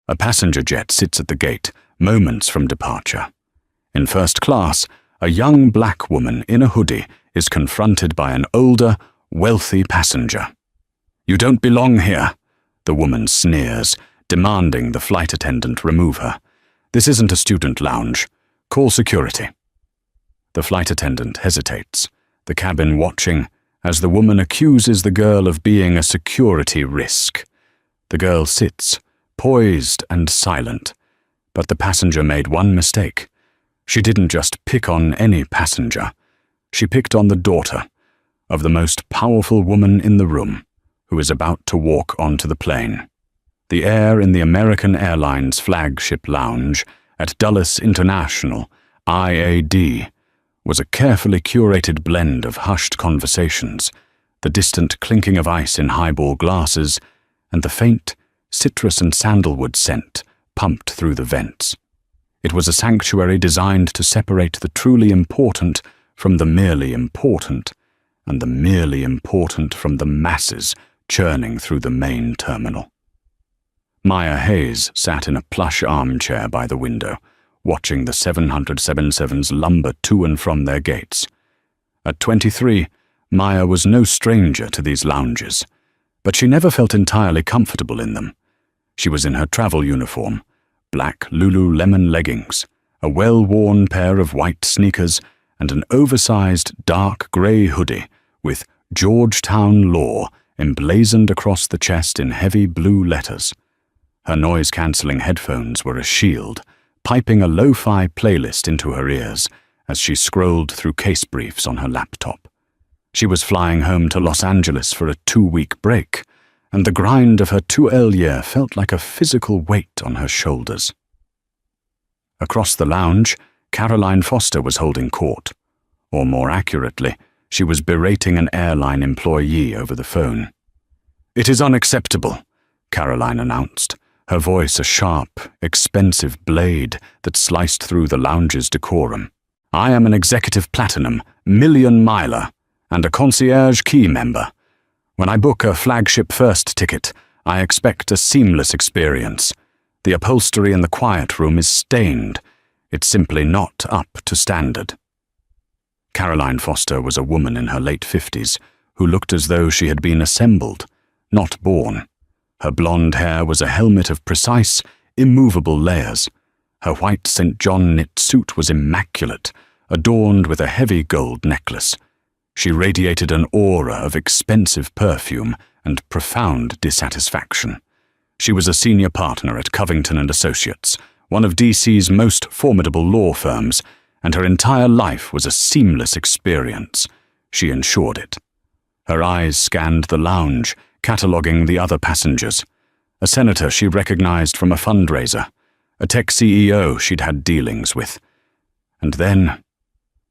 A passenger jet sits at the gate, moments from departure. In first class, a young black woman in a hoodie is confronted by an older, wealthy passenger. "You don't belong here," the woman sneers, demanding the flight attendant remove her. "This isn't a student lounge. Call security." The flight attendant hesitates, the cabin watching, as the woman accuses the girl of being a security risk. The girl sits, poised and silent, but the passenger made one mistake. She didn't just pick on any passenger. She picked on the daughter of the most powerful woman in the room, who is about to walk onto the plane. The air in the American Airlines flagship lounge at Dulles International, IAD, was a carefully curated blend of hushed conversations, the distant clinking of ice in highball glasses, and the faint citrus and sandalwood scent pumped through the vents. It was a sanctuary designed to separate the truly important from the merely important, and the merely important from the masses churning through the main terminal. Maya Hayes sat in a plush armchair by the window, watching the 777s lumber to and from their gates. At 23, Maya was no stranger to these lounges, but she never felt entirely comfortable in them. She was in her travel uniform, black Lululemon leggings, a well-worn pair of white sneakers, and an oversized dark grey hoodie with Georgetown Law emblazoned across the chest in heavy blue letters. Her noise-cancelling headphones were a shield, piping a lo-fi playlist into her ears as she scrolled through case briefs on her laptop. She was flying home to Los Angeles for a 2-week break, and the grind of her 2L year felt like a physical weight on her shoulders. Across the lounge, Caroline Foster was holding court, or more accurately, she was berating an airline employee over the phone. "It is unacceptable," Caroline announced, her voice a sharp, expensive blade that sliced through the lounge's decorum. "I am an executive platinum, million-miler, and a concierge key member. When I book a flagship first ticket, I expect a seamless experience. The upholstery in the quiet room is stained. It's simply not up to standard." Caroline Foster was a woman in her late 50s who looked as though she had been assembled, not born. Her blonde hair was a helmet of precise, immovable layers. Her white St. John knit suit was immaculate, adorned with a heavy gold necklace. She radiated an aura of expensive perfume and profound dissatisfaction. She was a senior partner at Covington & Associates, one of DC's most formidable law firms, and her entire life was a seamless experience. She ensured it. Her eyes scanned the lounge, cataloguing the other passengers. A senator she recognized from a fundraiser, a tech CEO she'd had dealings with. And then,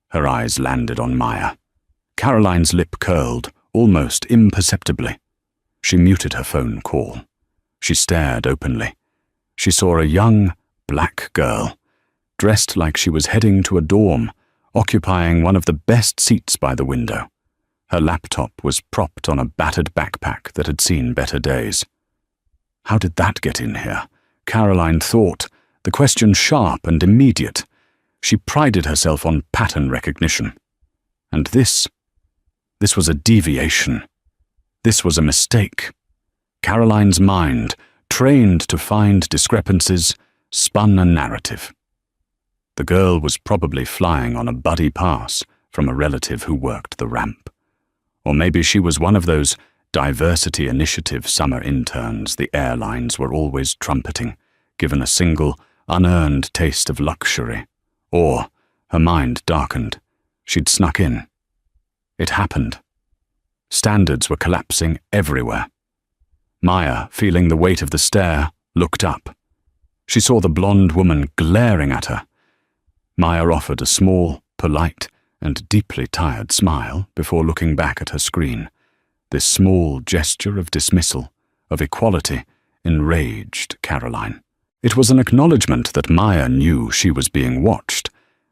her eyes landed on Maya. Caroline's lip curled, almost imperceptibly. She muted her phone call. She stared openly. She saw a young, black girl, dressed like she was heading to a dorm, occupying one of the best seats by the window. Her laptop was propped on a battered backpack that had seen better days. How did that get in here? Caroline thought, the question sharp and immediate. She prided herself on pattern recognition. And this was a deviation. This was a mistake. Caroline's mind, trained to find discrepancies, spun a narrative. The girl was probably flying on a buddy pass from a relative who worked the ramp. Or maybe she was one of those diversity initiative summer interns the airlines were always trumpeting, given a single, unearned taste of luxury. Or, her mind darkened, she'd snuck in. It happened. Standards were collapsing everywhere. Maya, feeling the weight of the stare, looked up. She saw the blonde woman glaring at her. Maya offered a small, polite, and deeply tired smile before looking back at her screen. This small gesture of dismissal, of equality, enraged Caroline. It was an acknowledgement that Maya knew she was being watched,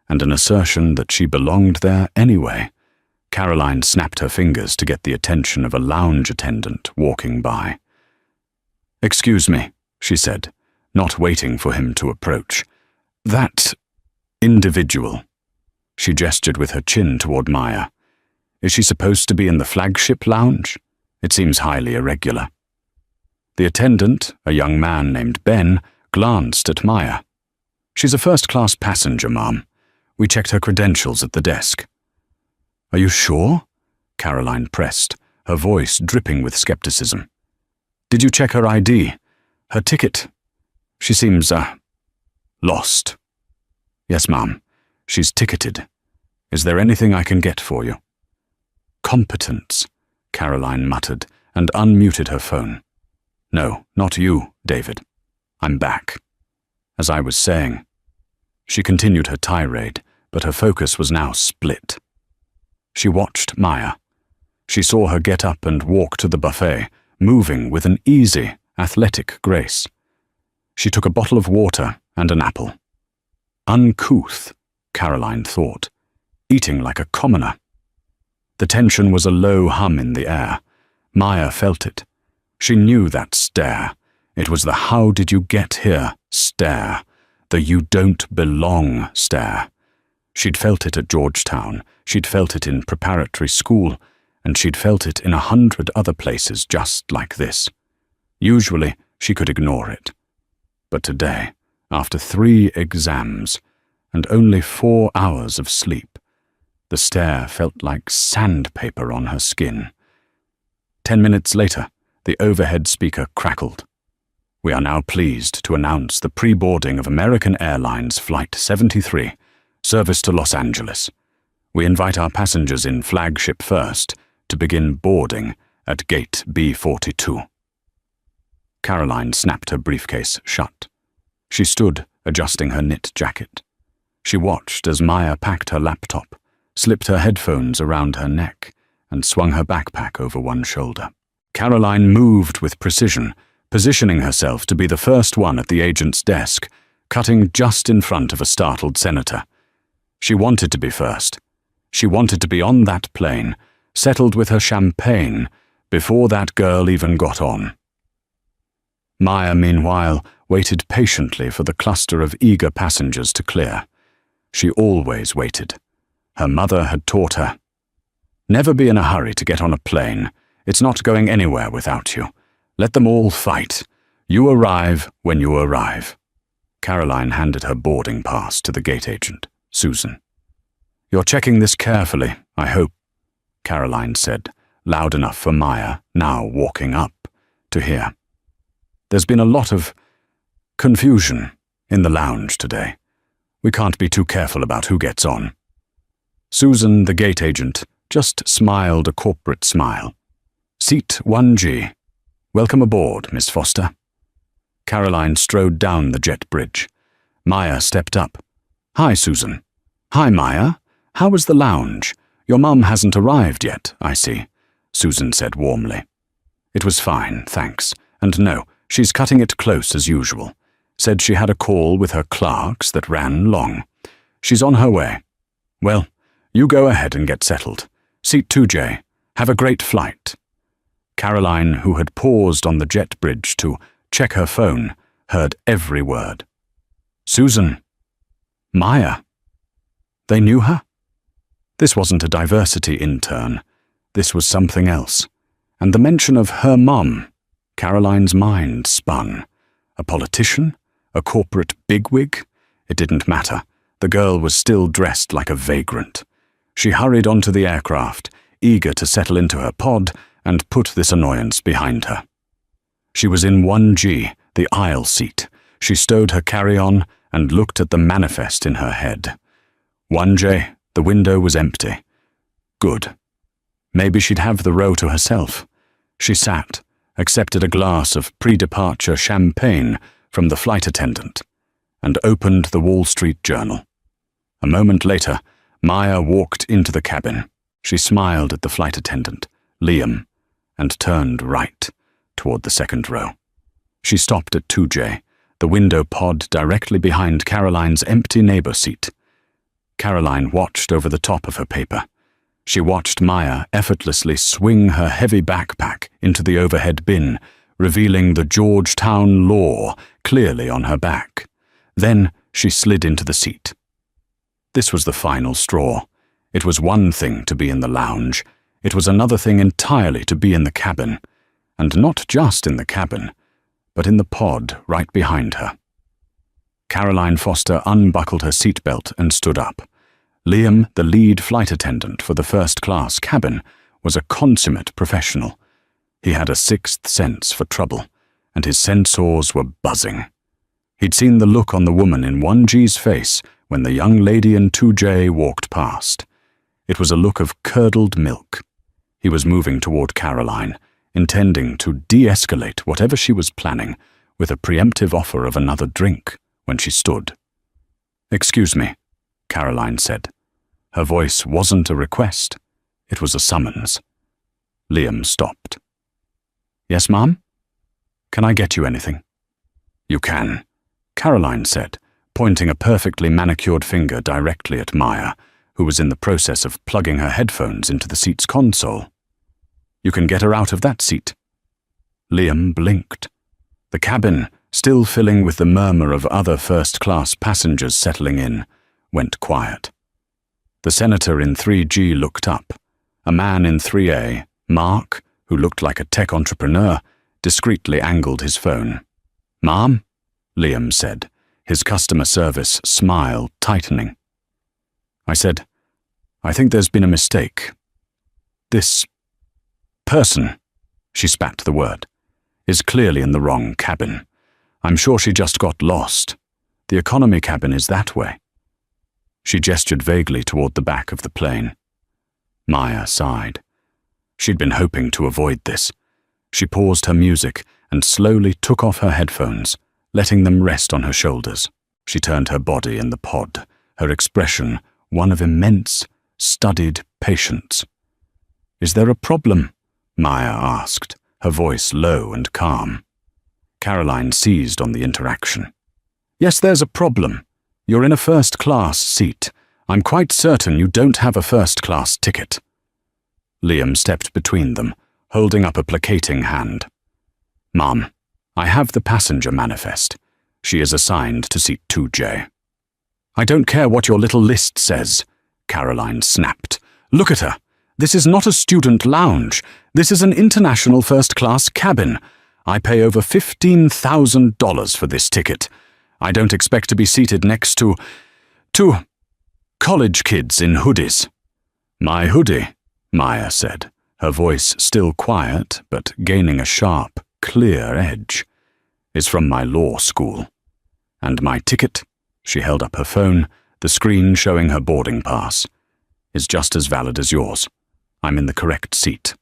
and an assertion that she belonged there anyway. Caroline snapped her fingers to get the attention of a lounge attendant walking by. "Excuse me," she said, not waiting for him to approach. "That individual." She gestured with her chin toward Maya. "Is she supposed to be in the flagship lounge? It seems highly irregular." The attendant, a young man named Ben, glanced at Maya. "She's a first-class passenger, ma'am. We checked her credentials at the desk." "Are you sure?" Caroline pressed, her voice dripping with skepticism. "Did you check her ID? Her ticket? She seems, lost." "Yes, ma'am. She's ticketed. Is there anything I can get for you?" "Competence," Caroline muttered, and unmuted her phone. "No, not you, David. I'm back. As I was saying." She continued her tirade, but her focus was now split. She watched Maya. She saw her get up and walk to the buffet, moving with an easy, athletic grace. She took a bottle of water and an apple. Uncouth, Caroline thought, eating like a commoner. The tension was a low hum in the air. Maya felt it. She knew that stare. It was the "how did you get here" stare, the "you don't belong" stare. She'd felt it at Georgetown, she'd felt it in preparatory school, and she'd felt it in 100 other places just like this. Usually, she could ignore it. But today, after 3 exams, and only 4 hours of sleep, the stare felt like sandpaper on her skin. 10 minutes later, the overhead speaker crackled. "We are now pleased to announce the pre-boarding of American Airlines Flight 73, service to Los Angeles. We invite our passengers in flagship first to begin boarding at gate B42. Caroline snapped her briefcase shut. She stood, adjusting her knit jacket. She watched as Maya packed her laptop, slipped her headphones around her neck, and swung her backpack over one shoulder. Caroline moved with precision, positioning herself to be the first one at the agent's desk, cutting just in front of a startled senator. She wanted to be first. She wanted to be on that plane, settled with her champagne, before that girl even got on. Maya, meanwhile, waited patiently for the cluster of eager passengers to clear. She always waited. Her mother had taught her. Never be in a hurry to get on a plane. It's not going anywhere without you. Let them all fight. You arrive when you arrive. Caroline handed her boarding pass to the gate agent, Susan. "You're checking this carefully, I hope," Caroline said, loud enough for Maya, now walking up, to hear. "There's been a lot of confusion in the lounge today. We can't be too careful about who gets on." Susan, the gate agent, just smiled a corporate smile. "Seat 1G. Welcome aboard, Miss Foster." Caroline strode down the jet bridge. Maya stepped up. "Hi, Susan." "Hi, Maya. How was the lounge? Your mum hasn't arrived yet, I see," Susan said warmly. "It was fine, thanks. And no, she's cutting it close as usual. Said she had a call with her clerks that ran long. She's on her way. Well, you go ahead and get settled. Seat 2J. Have a great flight." Caroline, who had paused on the jet bridge to check her phone, heard every word. Susan. Maya. They knew her? This wasn't a diversity intern. This was something else. And the mention of her mom, Caroline's mind spun. A politician? A corporate bigwig? It didn't matter. The girl was still dressed like a vagrant. She hurried onto the aircraft, eager to settle into her pod and put this annoyance behind her. She was in 1G, the aisle seat. She stowed her carry-on and looked at the manifest in her head. 1J, the window was empty. Good. Maybe she'd have the row to herself. She sat, accepted a glass of pre-departure champagne from the flight attendant, and opened the Wall Street Journal. A moment later, Maya walked into the cabin. She smiled at the flight attendant, Liam, and turned right, toward the second row. She stopped at 2J, the window pod directly behind Caroline's empty neighbor seat. Caroline watched over the top of her paper. She watched Maya effortlessly swing her heavy backpack into the overhead bin, revealing the Georgetown law clearly on her back. Then she slid into the seat. This was the final straw. It was one thing to be in the lounge. It was another thing entirely to be in the cabin. And not just in the cabin, but in the pod right behind her. Caroline Foster unbuckled her seatbelt and stood up. Liam, the lead flight attendant for the first-class cabin, was a consummate professional. He had a sixth sense for trouble, and his sensors were buzzing. He'd seen the look on the woman in 1G's face when the young lady in 2J walked past. It was a look of curdled milk. He was moving toward Caroline, intending to de-escalate whatever she was planning with a preemptive offer of another drink when she stood. "Excuse me," Caroline said. Her voice wasn't a request. It was a summons. Liam stopped. "Yes, ma'am? Can I get you anything?" "You can," Caroline said, pointing a perfectly manicured finger directly at Maya, who was in the process of plugging her headphones into the seat's console. "You can get her out of that seat." Liam blinked. The cabin, still filling with the murmur of other first-class passengers settling in, went quiet. The senator in 3G looked up. A man in 3A, Mark, who looked like a tech entrepreneur, discreetly angled his phone. "Ma'am?" Liam said, his customer service smile tightening. I said, "I think there's been a mistake. This person," she spat the word, "is clearly in the wrong cabin. I'm sure she just got lost. The economy cabin is that way." She gestured vaguely toward the back of the plane. Maya sighed. She'd been hoping to avoid this. She paused her music and slowly took off her headphones, letting them rest on her shoulders. She turned her body in the pod, her expression one of immense, studied patience. "Is there a problem?" Maya asked, her voice low and calm. Caroline seized on the interaction. "Yes, there's a problem. You're in a first-class seat. I'm quite certain you don't have a first-class ticket." Liam stepped between them, holding up a placating hand. "Ma'am, I have the passenger manifest. She is assigned to seat 2J. "I don't care what your little list says," Caroline snapped. "Look at her. This is not a student lounge. This is an international first-class cabin. I pay over $15,000 for this ticket. I don't expect to be seated next to college kids in hoodies." "My hoodie," Maya said, her voice still quiet but gaining a sharp, clear edge, "is from my law school. And my ticket," she held up her phone, the screen showing her boarding pass, "is just as valid as yours. I'm in the correct seat.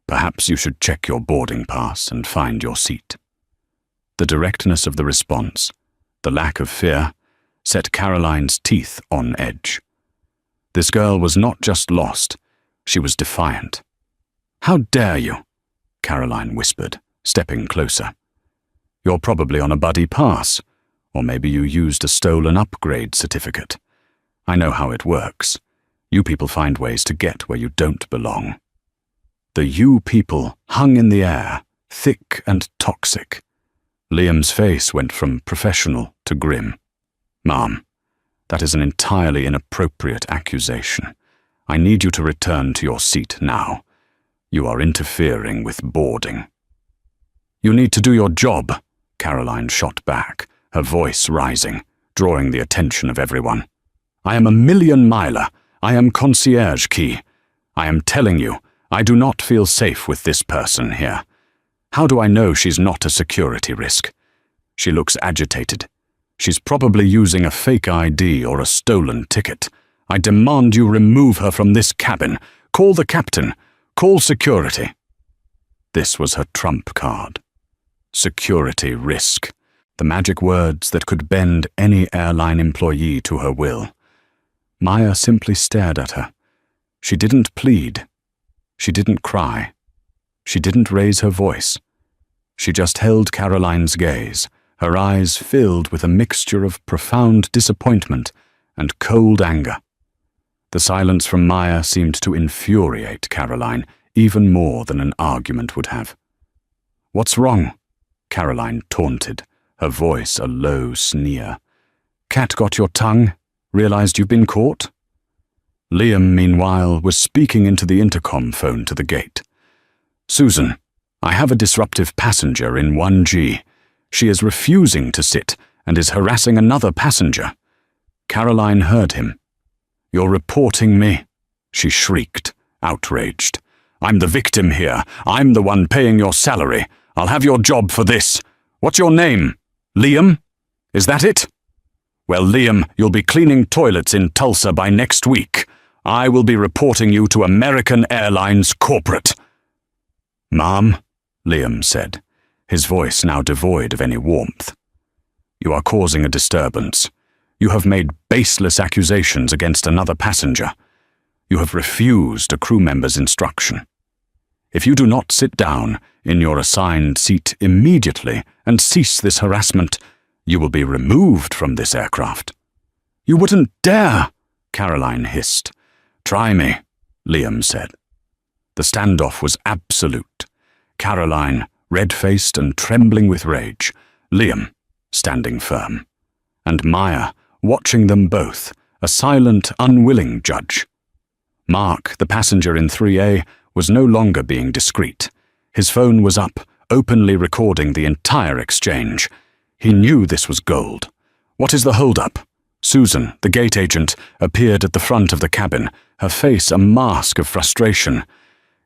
Perhaps you should check your boarding pass and find your seat." The directness of the response, the lack of fear, set Caroline's teeth on edge. This girl was not just lost, she was defiant. "How dare you?" Caroline whispered, stepping closer. "You're probably on a buddy pass, or maybe you used a stolen upgrade certificate. I know how it works. You people find ways to get where you don't belong." The "you people" hung in the air, thick and toxic. Liam's face went from professional to grim. "Ma'am, that is an entirely inappropriate accusation. I need you to return to your seat now. You are interfering with boarding." "You need to do your job," Caroline shot back, her voice rising, drawing the attention of everyone. "I am a million-miler. I am concierge key. I am telling you, I do not feel safe with this person here. How do I know she's not a security risk? She looks agitated. She's probably using a fake ID or a stolen ticket. I demand you remove her from this cabin. Call the captain. Call security." This was her trump card. Security risk. The magic words that could bend any airline employee to her will. Maya simply stared at her. She didn't plead. She didn't cry. She didn't raise her voice. She just held Caroline's gaze, her eyes filled with a mixture of profound disappointment and cold anger. The silence from Maya seemed to infuriate Caroline even more than an argument would have. What's wrong? Caroline taunted, her voice a low sneer. Cat got your tongue? Realized you've been caught? Liam, meanwhile, was speaking into the intercom phone to the gate. Susan, I have a disruptive passenger in 1G. She is refusing to sit and is harassing another passenger. Caroline heard him. You're reporting me, she shrieked, outraged. I'm the victim here. I'm the one paying your salary. I'll have your job for this. What's your name? Liam? Is that it? Well, Liam, you'll be cleaning toilets in Tulsa by next week. I will be reporting you to American Airlines Corporate. Ma'am, Liam said, his voice now devoid of any warmth. You are causing a disturbance. You have made baseless accusations against another passenger. You have refused a crew member's instruction. If you do not sit down in your assigned seat immediately and cease this harassment, you will be removed from this aircraft. You wouldn't dare, Caroline hissed. Try me, Liam said. The standoff was absolute. Caroline, red-faced and trembling with rage. Liam, standing firm. And Maya, watching them both, a silent, unwilling judge. Mark, the passenger in 3A, was no longer being discreet. His phone was up, openly recording the entire exchange. He knew this was gold. What is the hold-up? Susan, the gate agent, appeared at the front of the cabin, her face a mask of frustration.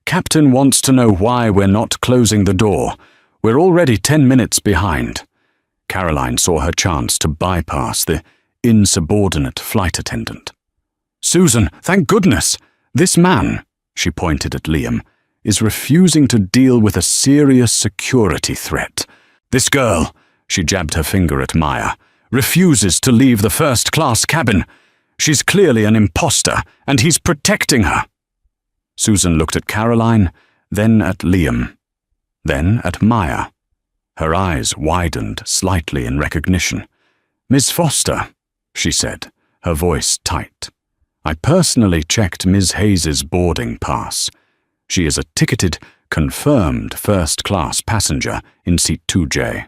Captain wants to know why we're not closing the door. We're already 10 minutes behind. Caroline saw her chance to bypass the insubordinate flight attendant. Susan, thank goodness! This man, she pointed at Liam, is refusing to deal with a serious security threat. This girl, she jabbed her finger at Maya, refuses to leave the first-class cabin. She's clearly an imposter, and he's protecting her. Susan looked at Caroline, then at Liam, then at Maya. Her eyes widened slightly in recognition. Miss Foster, she said, her voice tight. I personally checked Ms. Hayes's boarding pass. She is a ticketed, confirmed first-class passenger in seat 2J.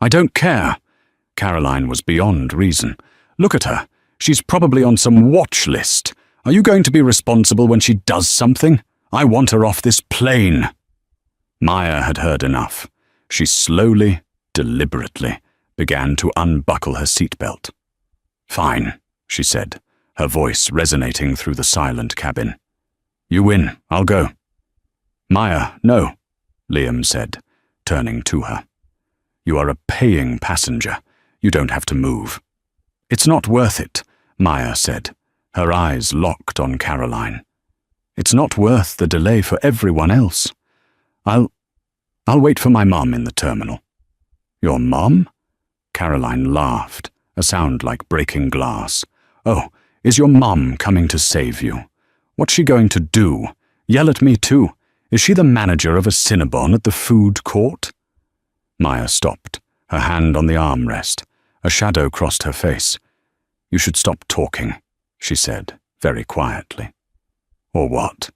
I don't care. Caroline was beyond reason. Look at her. She's probably on some watch list. Are you going to be responsible when she does something? I want her off this plane. Maya had heard enough. She slowly, deliberately, began to unbuckle her seatbelt. Fine, she said, her voice resonating through the silent cabin. You win, I'll go. Maya, no, Liam said, turning to her. You are a paying passenger. You don't have to move. It's not worth it, Maya said, her eyes locked on Caroline. It's not worth the delay for everyone else. I'll wait for my mum in the terminal. Your mum? Caroline laughed, a sound like breaking glass. Oh, is your mum coming to save you? What's she going to do? Yell at me too? Is she the manager of a Cinnabon at the food court? Maya stopped, her hand on the armrest. A shadow crossed her face. You should stop talking, she said, very quietly. Or what?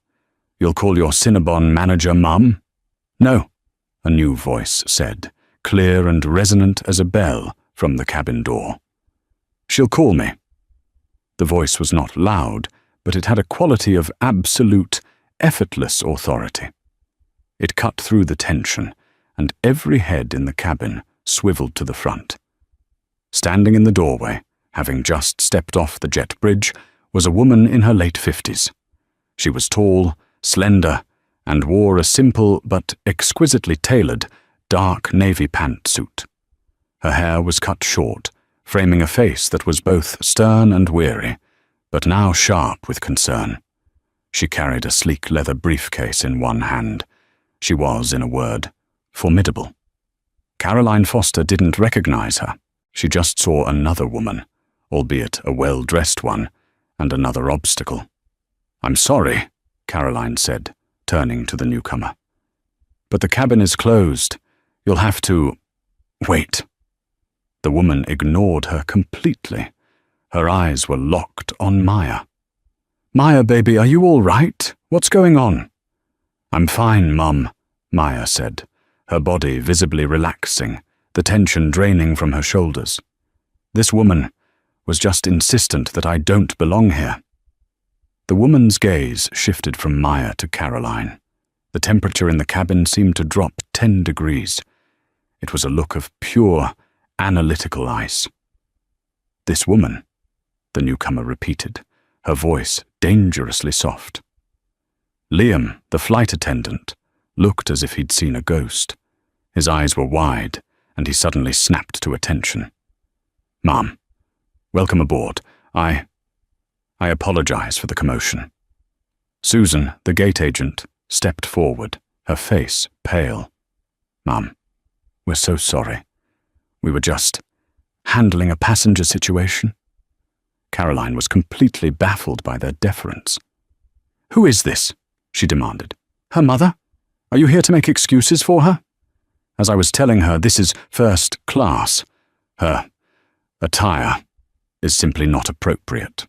You'll call your Cinnabon manager Mum? No, a new voice said, clear and resonant as a bell from the cabin door. She'll call me. The voice was not loud, but it had a quality of absolute, effortless authority. It cut through the tension, and every head in the cabin swiveled to the front. Standing in the doorway, having just stepped off the jet bridge, was a woman in her late 50s. She was tall, slender, and wore a simple but exquisitely tailored dark navy pantsuit. Her hair was cut short, framing a face that was both stern and weary, but now sharp with concern. She carried a sleek leather briefcase in one hand. She was, in a word, formidable. Caroline Foster didn't recognize her. She just saw another woman, albeit a well-dressed one, and another obstacle. I'm sorry, Caroline said, turning to the newcomer. But the cabin is closed. You'll have to... wait. The woman ignored her completely. Her eyes were locked on Maya. Maya, baby, are you all right? What's going on? I'm fine, Mum, Maya said, her body visibly relaxing, the tension draining from her shoulders. This woman was just insistent that I don't belong here. The woman's gaze shifted from Maya to Caroline. The temperature in the cabin seemed to drop 10 degrees. It was a look of pure, analytical ice. "This woman," the newcomer repeated, her voice dangerously soft. Liam, the flight attendant, looked as if he'd seen a ghost. His eyes were wide, and he suddenly snapped to attention. "Ma'am, welcome aboard. I apologize for the commotion." Susan, the gate agent, stepped forward, her face pale. "Ma'am, we're so sorry. We were just handling a passenger situation." Caroline was completely baffled by their deference. "Who is this?" she demanded. "Her mother? Are you here to make excuses for her?" As I was telling her, this is first class. Her attire is simply not appropriate.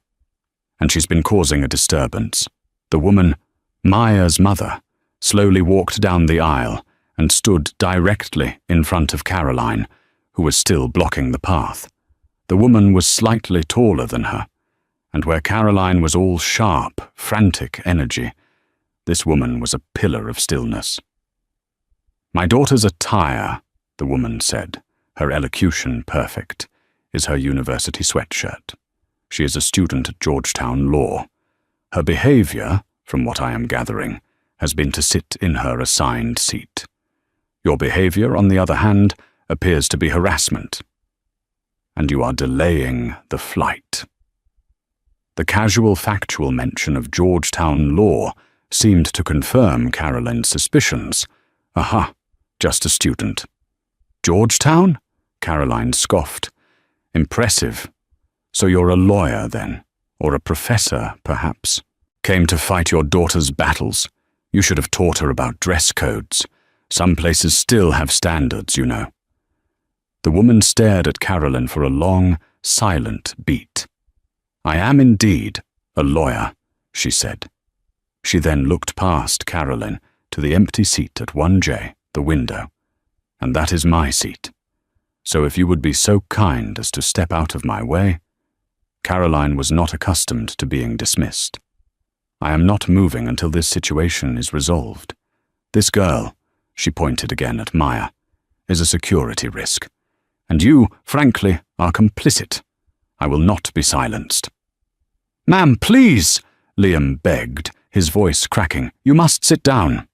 And she's been causing a disturbance. The woman, Maya's mother, slowly walked down the aisle and stood directly in front of Caroline, who was still blocking the path. The woman was slightly taller than her, and where Caroline was all sharp, frantic energy, this woman was a pillar of stillness. "My daughter's attire," the woman said, her elocution perfect, "is her university sweatshirt. She is a student at Georgetown Law. Her behavior, from what I am gathering, has been to sit in her assigned seat. Your behavior, on the other hand, appears to be harassment. And you are delaying the flight." The casual factual mention of Georgetown Law seemed to confirm Caroline's suspicions. "Aha, just a student." "Georgetown?" Caroline scoffed. "Impressive. So you're a lawyer, then? Or a professor, perhaps? Came to fight your daughter's battles? You should have taught her about dress codes. Some places still have standards, you know." The woman stared at Caroline for a long, silent beat. "I am indeed a lawyer," she said. She then looked past Caroline to the empty seat at 1J, the window. "And that is my seat. So if you would be so kind as to step out of my way." Caroline was not accustomed to being dismissed. "I am not moving until this situation is resolved. This girl," she pointed again at Maya, "is a security risk. And you, frankly, are complicit. I will not be silenced." "Ma'am, please," Liam begged, his voice cracking. "You must sit down."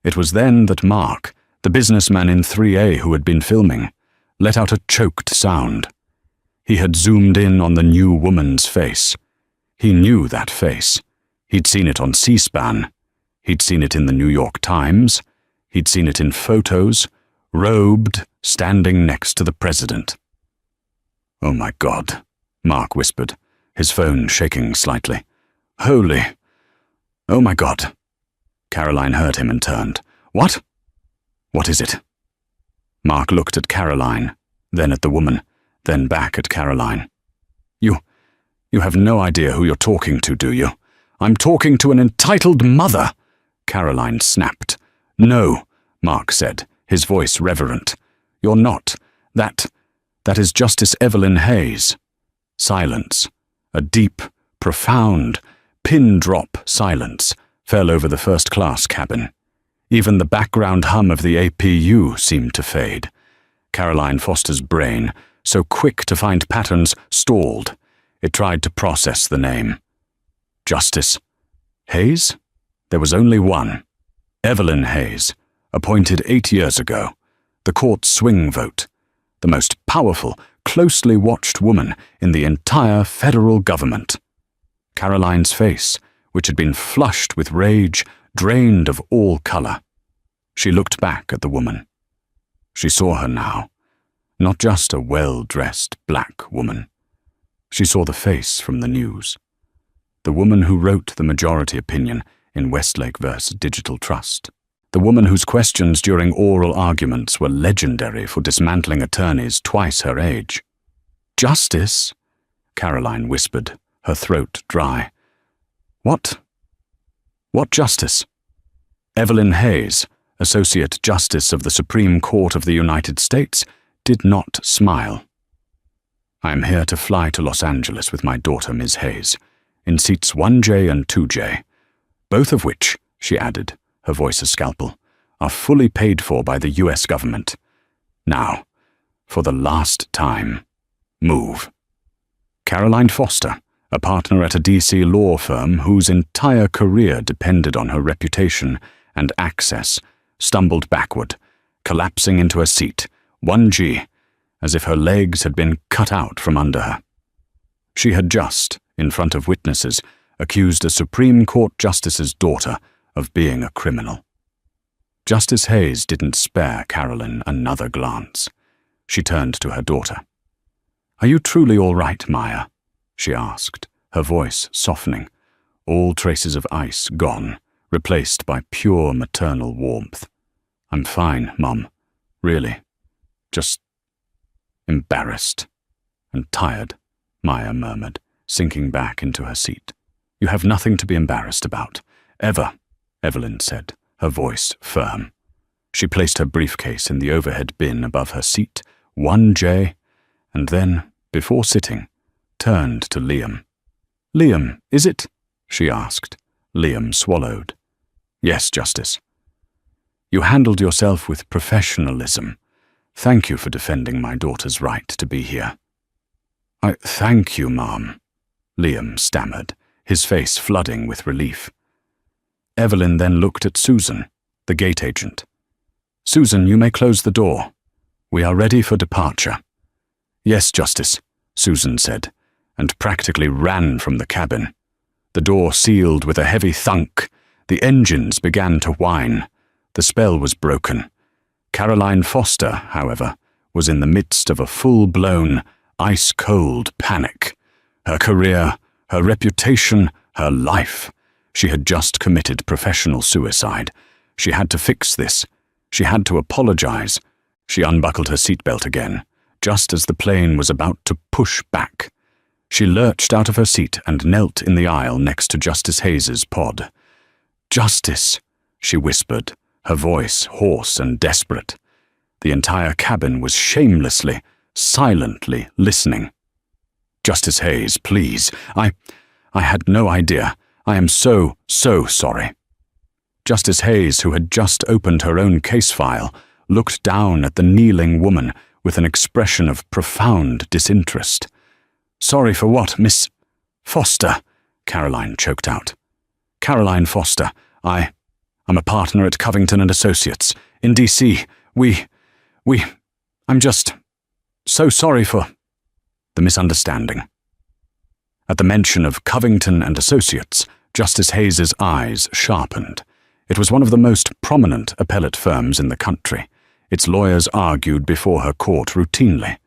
It was then that Mark, the businessman in 3A who had been filming, let out a choked sound. He had zoomed in on the new woman's face. He knew that face. He'd seen it on C-SPAN. He'd seen it in the New York Times. He'd seen it in photos, robed, standing next to the president. "Oh my God," Mark whispered, his phone shaking slightly. "Holy. Oh my God." Caroline heard him and turned. "What? What is it?" Mark looked at Caroline, then at the woman, then back at Caroline. You have no idea who you're talking to, do you? I'm talking to an entitled mother," Caroline snapped. "No," Mark said, his voice reverent. "You're not. That is Justice Evelyn Hayes." Silence. A deep, profound, pin-drop silence fell over the first-class cabin. Even the background hum of the APU seemed to fade. Caroline Foster's brain, so quick to find patterns, stalled. It tried to process the name. Justice Hayes? There was only one. Evelyn Hayes, appointed 8 years ago. The court's swing vote. The most powerful, closely watched woman in the entire federal government. Caroline's face, which had been flushed with rage, drained of all color. She looked back at the woman. She saw her now. Not just a well-dressed black woman. She saw the face from the news. The woman who wrote the majority opinion in Westlake vs. Digital Trust. The woman whose questions during oral arguments were legendary for dismantling attorneys twice her age. "Justice?" Caroline whispered, her throat dry. What justice?" "Evelyn Hayes, Associate Justice of the Supreme Court of the United States, did not smile. I am here to fly to Los Angeles with my daughter, Ms. Hayes, in seats 1J and 2J, both of which, she added, her voice a scalpel, are fully paid for by the U.S. government. Now, for the last time, move. Caroline Foster, a partner at a D.C. law firm whose entire career depended on her reputation and access, stumbled backward, collapsing into a seat, 1G, as if her legs had been cut out from under her. She had just, in front of witnesses, accused a Supreme Court justice's daughter of being a criminal. Justice Hayes didn't spare Caroline another glance. She turned to her daughter. "Are you truly all right, Maya?" she asked, her voice softening, all traces of ice gone, replaced by pure maternal warmth. "I'm fine, Mum. Really. Just embarrassed and tired," Maya murmured, sinking back into her seat. "You have nothing to be embarrassed about. Ever," Evelyn said, her voice firm. She placed her briefcase in the overhead bin above her seat, 1J, and then, before sitting, turned to Liam. "Liam, is it?" she asked. Liam swallowed. "Yes, Justice." "You handled yourself with professionalism. Thank you for defending my daughter's right to be here." "I thank you, Ma'am," Liam stammered, his face flooding with relief. Evelyn then looked at Susan, the gate agent. "Susan, you may close the door. We are ready for departure." "Yes, Justice," Susan said, and practically ran from the cabin. The door sealed with a heavy thunk. The engines began to whine. The spell was broken. Caroline Foster, however, was in the midst of a full-blown, ice-cold panic. Her career, her reputation, her life. She had just committed professional suicide. She had to fix this. She had to apologize. She unbuckled her seatbelt again, just as the plane was about to push back. She lurched out of her seat and knelt in the aisle next to Justice Hayes's pod. "Justice," she whispered, her voice hoarse and desperate. The entire cabin was shamelessly, silently listening. "Justice Hayes, please. I had no idea. I am so sorry." Justice Hayes, who had just opened her own case file, looked down at the kneeling woman with an expression of profound disinterest. "Sorry for what, Miss Foster?" Caroline choked out. "Caroline Foster. I'm a partner at Covington & Associates in D.C. I'm just so sorry for the misunderstanding." At the mention of Covington & Associates, Justice Hayes's eyes sharpened. It was one of the most prominent appellate firms in the country. Its lawyers argued before her court routinely.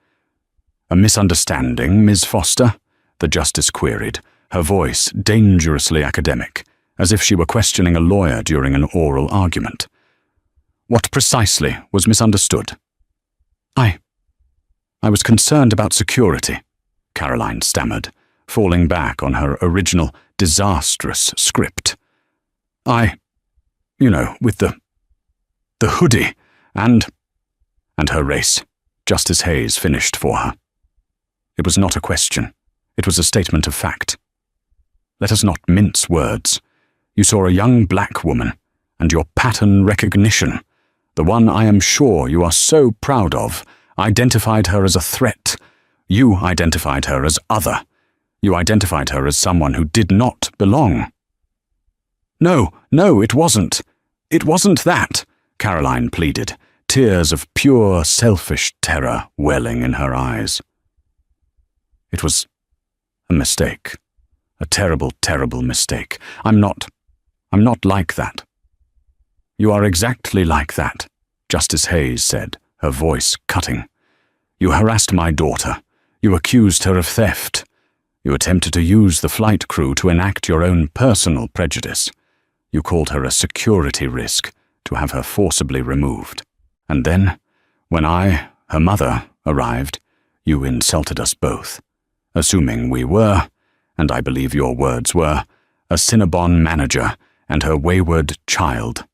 "A misunderstanding, Ms. Foster?" the justice queried, her voice dangerously academic, as if she were questioning a lawyer during an oral argument. "What precisely was misunderstood?" I was concerned about security," Caroline stammered, falling back on her original disastrous script. With the hoodie and her race," Justice Hayes finished for her. It was not a question. It was a statement of fact. "Let us not mince words. You saw a young black woman, and your pattern recognition, the one I am sure you are so proud of, identified her as a threat. You identified her as other. You identified her as someone who did not belong." No, it wasn't. It wasn't that," Caroline pleaded, tears of pure, selfish terror welling in her eyes. "It was a mistake. A terrible, terrible mistake. I'm not like that." "You are exactly like that," Justice Hayes said, her voice cutting. "You harassed my daughter. You accused her of theft. You attempted to use the flight crew to enact your own personal prejudice. You called her a security risk to have her forcibly removed. And then, when I, her mother, arrived, you insulted us both, assuming we were, and I believe your words were, a Cinnabon manager and her wayward child.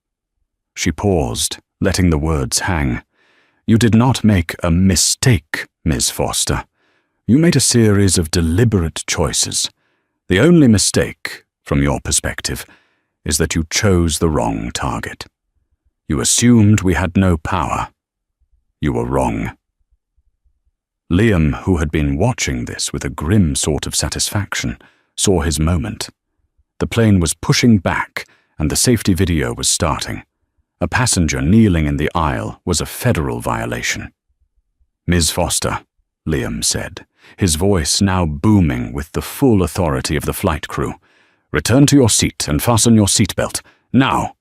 She paused, letting the words hang. You did not make a mistake, Ms. Foster. You made a series of deliberate choices. The only mistake, from your perspective, is that you chose the wrong target. You assumed we had no power. You were wrong. Liam, who had been watching this with a grim sort of satisfaction, saw his moment. The plane was pushing back, and the safety video was starting. A passenger kneeling in the aisle was a federal violation. Ms. Foster, Liam said, his voice now booming with the full authority of the flight crew. Return to your seat and fasten your seatbelt. Now!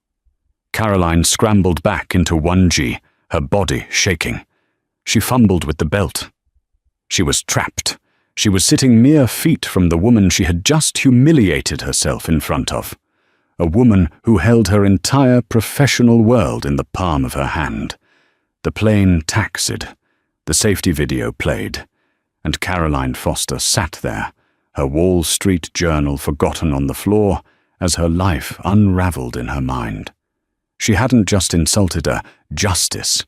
Caroline scrambled back into 1G, her body shaking. She fumbled with the belt. She was trapped. She was sitting mere feet from the woman she had just humiliated herself in front of. A woman who held her entire professional world in the palm of her hand. The plane taxied. The safety video played. And Caroline Foster sat there, her Wall Street Journal forgotten on the floor as her life unraveled in her mind. She hadn't just insulted a justice.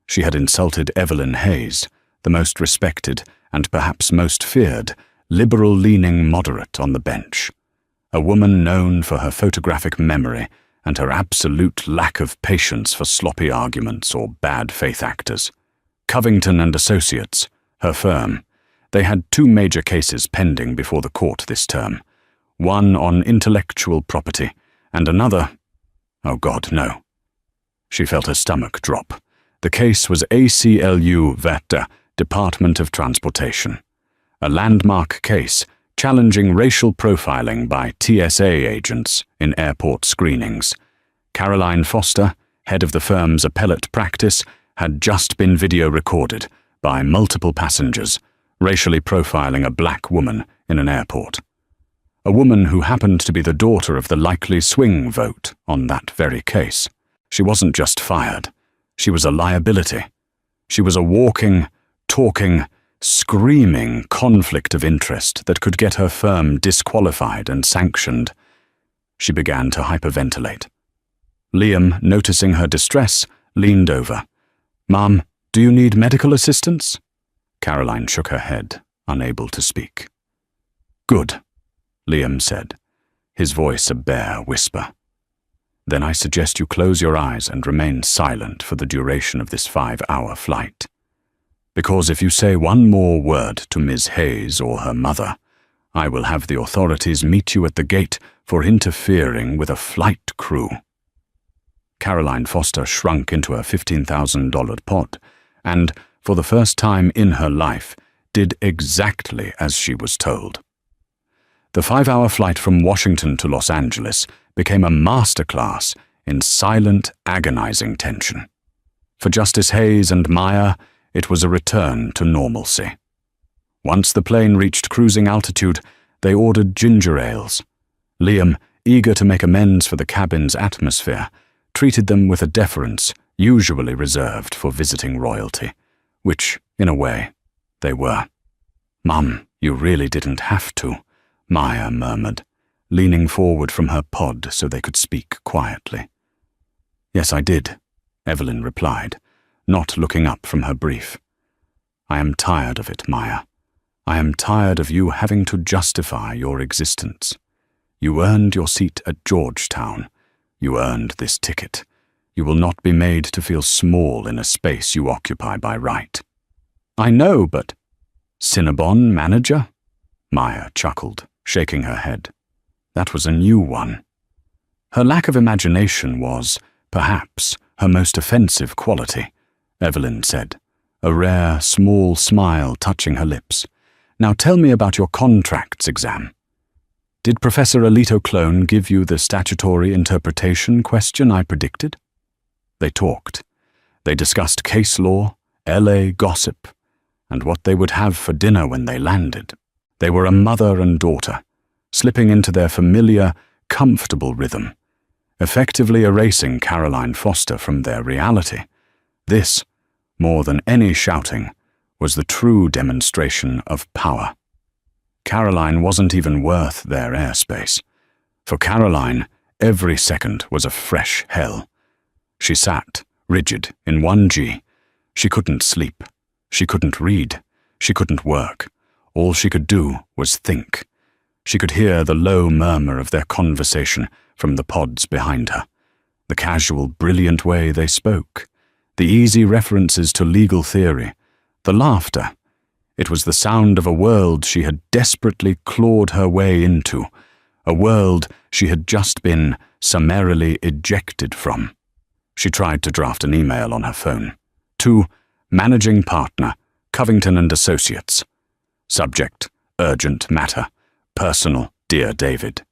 She had insulted Evelyn Hayes, the most respected and perhaps most feared, liberal-leaning moderate on the bench. A woman known for her photographic memory and her absolute lack of patience for sloppy arguments or bad faith actors. Covington and Associates, her firm. They had 2 major cases pending before the court this term. One on intellectual property, and another— oh God, no. She felt her stomach drop. The case was ACLU VETA, Department of Transportation. A landmark case challenging racial profiling by TSA agents in airport screenings. Caroline Foster, head of the firm's appellate practice, had just been video recorded by multiple passengers, racially profiling a black woman in an airport. A woman who happened to be the daughter of the likely swing vote on that very case. She wasn't just fired. She was a liability. She was a walking, talking, screaming conflict of interest that could get her firm disqualified and sanctioned. She began to hyperventilate. Liam, noticing her distress, leaned over. "Ma'am, do you need medical assistance?" Caroline shook her head, unable to speak. "Good," Liam said, his voice a bare whisper. "Then I suggest you close your eyes and remain silent for the duration of this 5-hour flight. Because if you say one more word to Ms. Hayes or her mother, I will have the authorities meet you at the gate for interfering with a flight crew." Caroline Foster shrunk into her $15,000 pod and, for the first time in her life, did exactly as she was told. The 5-hour flight from Washington to Los Angeles became a masterclass in silent, agonizing tension. For Justice Hayes and Meyer, it was a return to normalcy. Once the plane reached cruising altitude, they ordered ginger ales. Liam, eager to make amends for the cabin's atmosphere, treated them with a deference usually reserved for visiting royalty, which, in a way, they were. "Mum, you really didn't have to," Meyer murmured, leaning forward from her pod so they could speak quietly. "Yes, I did," Evelyn replied, not looking up from her brief. "I am tired of it, Meyer. I am tired of you having to justify your existence. You earned your seat at Georgetown. You earned this ticket. You will not be made to feel small in a space you occupy by right." "I know, but—" "Cinnabon manager?" Meyer chuckled, shaking her head. That was a new one. Her lack of imagination was, perhaps, her most offensive quality, Evelyn said, a rare, small smile touching her lips. "Now tell me about your contracts exam. Did Professor Alito Clone give you the statutory interpretation question I predicted?" They talked. They discussed case law, LA gossip, and what they would have for dinner when they landed. They were a mother and daughter, slipping into their familiar, comfortable rhythm, effectively erasing Caroline Foster from their reality. This, more than any shouting, was the true demonstration of power. Caroline wasn't even worth their airspace. For Caroline, every second was a fresh hell. She sat, rigid, in 1G. She couldn't sleep. She couldn't read. She couldn't work. All she could do was think. She could hear the low murmur of their conversation from the pods behind her, the casual, brilliant way they spoke, the easy references to legal theory, the laughter. It was the sound of a world she had desperately clawed her way into, a world she had just been summarily ejected from. She tried to draft an email on her phone. To Managing Partner, Covington & Associates. Subject, urgent matter. Personal, dear David.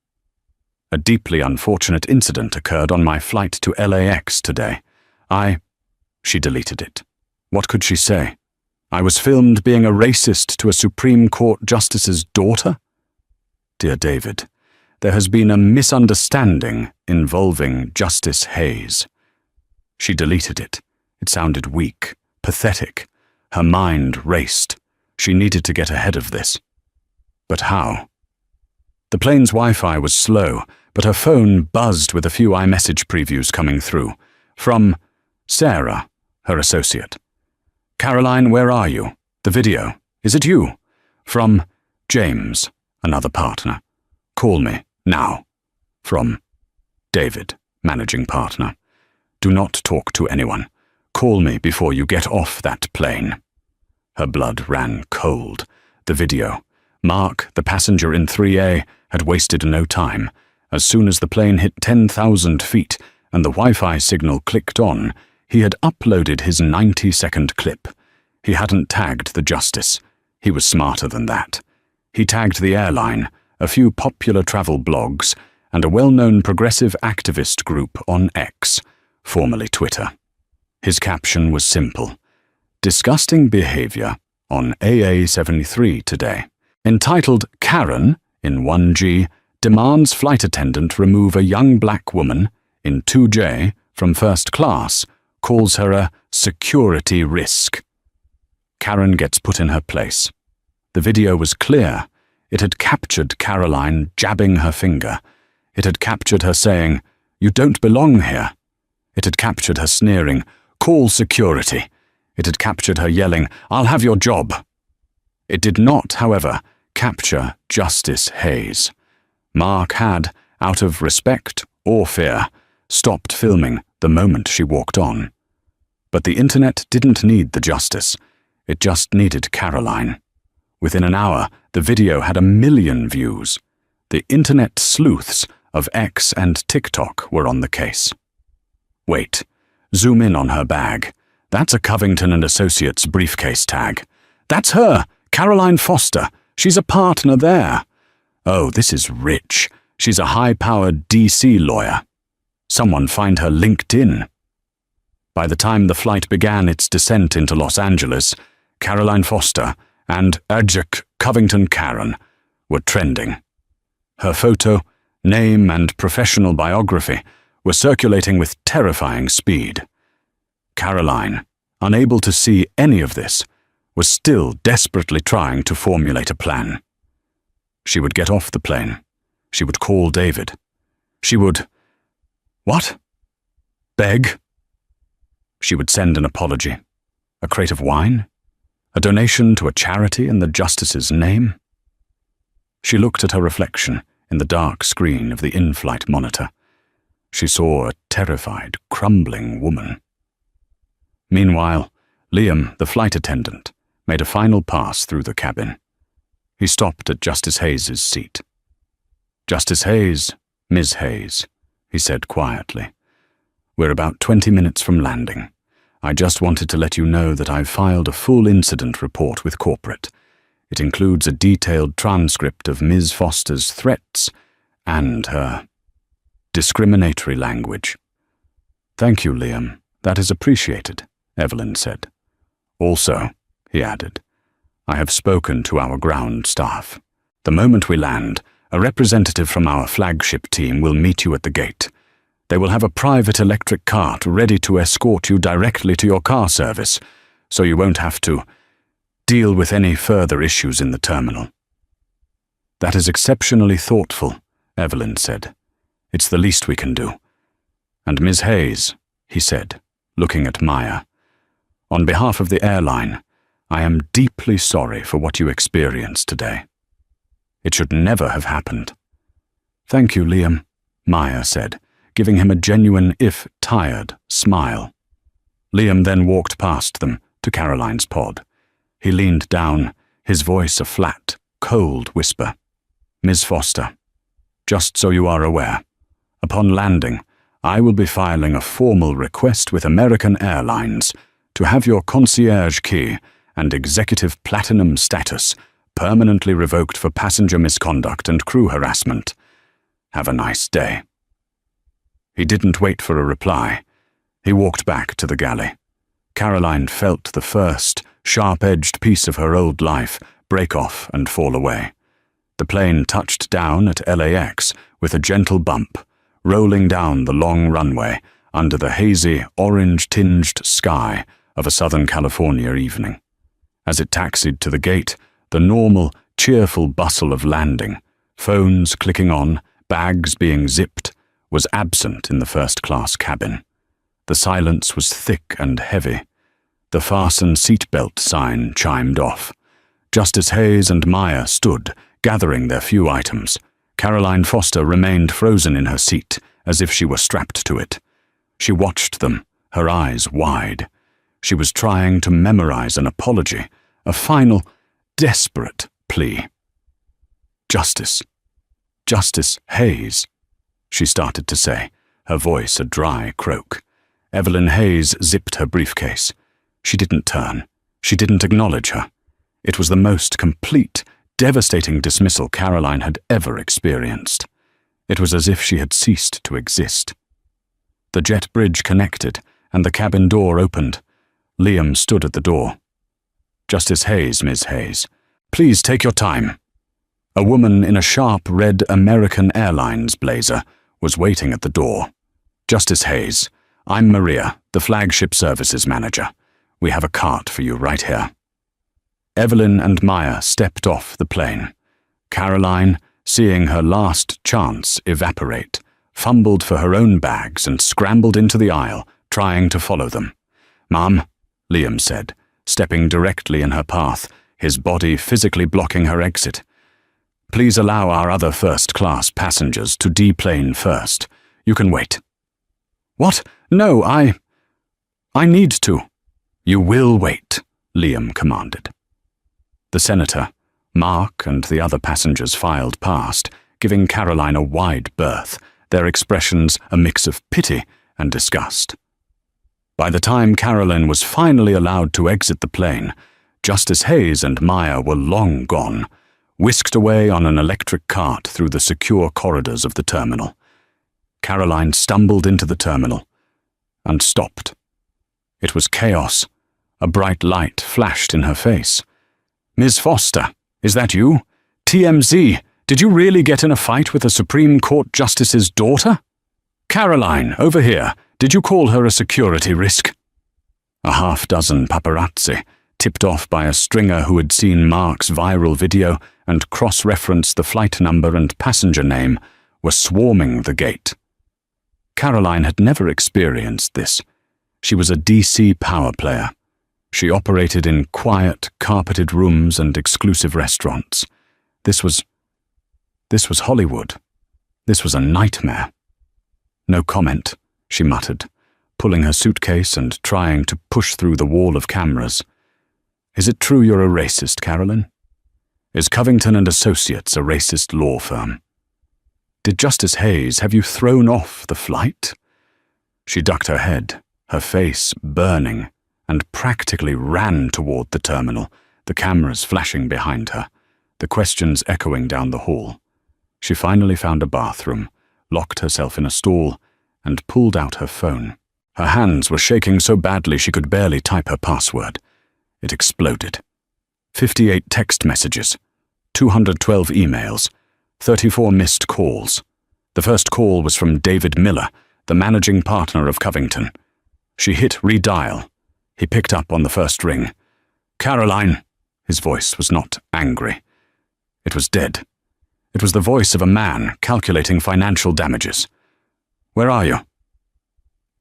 A deeply unfortunate incident occurred on my flight to LAX today. She deleted it. What could she say? I was filmed being a racist to a Supreme Court justice's daughter? Dear David, there has been a misunderstanding involving Justice Hayes. She deleted it. It sounded weak, pathetic. Her mind raced. She needed to get ahead of this. But how? The plane's Wi-Fi was slow, but her phone buzzed with a few iMessage previews coming through. From Sarah, her associate. Caroline, where are you? The video. Is it you? From James, another partner. Call me, now. From David, managing partner. Do not talk to anyone. Call me before you get off that plane. Her blood ran cold. The video. Mark, the passenger in 3A, had wasted no time. As soon as the plane hit 10,000 feet and the Wi-Fi signal clicked on, he had uploaded his 90-second clip. He hadn't tagged the justice. He was smarter than that. He tagged the airline, a few popular travel blogs, and a well-known progressive activist group on X, formerly Twitter. His caption was simple. Disgusting behavior on AA73 today. Entitled Karen, in 1G, demands flight attendant remove a young black woman, in 2J, from first class, calls her a security risk. Karen gets put in her place. The video was clear. It had captured Caroline jabbing her finger. It had captured her saying, "You don't belong here." It had captured her sneering, "Call security." It had captured her yelling, "I'll have your job." It did not, however, capture Justice Hayes. Mark had, out of respect or fear, stopped filming the moment she walked on. But the internet didn't need the justice. It just needed Caroline. Within an hour, the video had 1 million views. The internet sleuths of X and TikTok were on the case. Wait, zoom in on her bag. That's a Covington & Associates briefcase tag. That's her, Caroline Foster. She's a partner there. Oh, this is rich. She's a high-powered DC lawyer. Someone find her LinkedIn. By the time the flight began its descent into Los Angeles, Caroline Foster and Ajak Covington Karen were trending. Her photo, name, and professional biography were circulating with terrifying speed. Caroline, unable to see any of this, was still desperately trying to formulate a plan. She would get off the plane. She would call David. She would... What? Beg? She would send an apology. A crate of wine? A donation to a charity in the justice's name? She looked at her reflection in the dark screen of the in-flight monitor. She saw a terrified, crumbling woman. Meanwhile, Liam, the flight attendant, made a final pass through the cabin. He stopped at Justice Hayes's seat. "Justice Hayes, Ms. Hayes," he said quietly. "We're about 20 minutes from landing. I just wanted to let you know that I've filed a full incident report with corporate. It includes a detailed transcript of Ms. Foster's threats and her discriminatory language." "Thank you, Liam. That is appreciated," Evelyn said. "Also," he added, "I have spoken to our ground staff. The moment we land, a representative from our flagship team will meet you at the gate. They will have a private electric cart ready to escort you directly to your car service, so you won't have to deal with any further issues in the terminal." "That is exceptionally thoughtful," Evelyn said. "It's the least we can do. And Ms. Hayes, he said, looking at Maya. "On behalf of the airline, I am deeply sorry for what you experienced today. It should never have happened." "Thank you, Liam," Maya said, giving him a genuine, if tired, smile. Liam then walked past them to Caroline's pod. He leaned down, his voice a flat, cold whisper. "Ms. Foster, just so you are aware, upon landing, I will be filing a formal request with American Airlines to have your concierge key and executive platinum status permanently revoked for passenger misconduct and crew harassment. Have a nice day." He didn't wait for a reply. He walked back to the galley. Caroline felt the first, sharp-edged piece of her old life break off and fall away. The plane touched down at LAX with a gentle bump, rolling down the long runway under the hazy, orange-tinged sky of a Southern California evening. As it taxied to the gate, the normal, cheerful bustle of landing, phones clicking on, bags being zipped, was absent in the first-class cabin. The silence was thick and heavy. The fasten seatbelt sign chimed off. Justice Hayes and Maya stood, gathering their few items. Caroline Foster remained frozen in her seat, as if she were strapped to it. She watched them, her eyes wide. She was trying to memorize an apology, a final, desperate plea. "Justice. Justice Hayes," she started to say, her voice a dry croak. Evelyn Hayes zipped her briefcase. She didn't turn. She didn't acknowledge her. It was the most complete, devastating dismissal Caroline had ever experienced. It was as if she had ceased to exist. The jet bridge connected, and the cabin door opened. Liam stood at the door. "Justice Hayes, Ms. Hayes, please take your time." A woman in a sharp red American Airlines blazer was waiting at the door. "Justice Hayes, I'm Maria, the flagship services manager. We have a cart for you right here." Evelyn and Maya stepped off the plane. Caroline, seeing her last chance evaporate, fumbled for her own bags and scrambled into the aisle, trying to follow them. "Ma'am," Liam said, stepping directly in her path, his body physically blocking her exit. "Please allow our other first-class passengers to deplane first. You can wait." "What? No, I need to." "You will wait," Liam commanded. The senator, Mark, and the other passengers filed past, giving Caroline a wide berth, their expressions a mix of pity and disgust. By the time Caroline was finally allowed to exit the plane, Justice Hayes and Maya were long gone, whisked away on an electric cart through the secure corridors of the terminal. Caroline stumbled into the terminal and stopped. It was chaos. A bright light flashed in her face. "Ms. Foster, is that you? TMZ, did you really get in a fight with a Supreme Court Justice's daughter? Caroline, over here, did you call her a security risk?" A half-dozen paparazzi, tipped off by a stringer who had seen Mark's viral video and cross-referenced the flight number and passenger name, were swarming the gate. Caroline had never experienced this. She was a DC power player. She operated in quiet, carpeted rooms and exclusive restaurants. This was Hollywood. This was a nightmare. "No comment," she muttered, pulling her suitcase and trying to push through the wall of cameras. "Is it true you're a racist, Caroline? Is Covington and Associates a racist law firm? Did Justice Hayes have you thrown off the flight?" She ducked her head, her face burning, and practically ran toward the terminal, the cameras flashing behind her, the questions echoing down the hall. She finally found a bathroom, locked herself in a stall, and pulled out her phone. Her hands were shaking so badly she could barely type her password. It exploded. 58 text messages, 212 emails, 34 missed calls. The first call was from David Miller, the managing partner of Covington. She hit redial. He picked up on the first ring. "Caroline." His voice was not angry. It was dead. It was the voice of a man calculating financial damages. "Where are you?"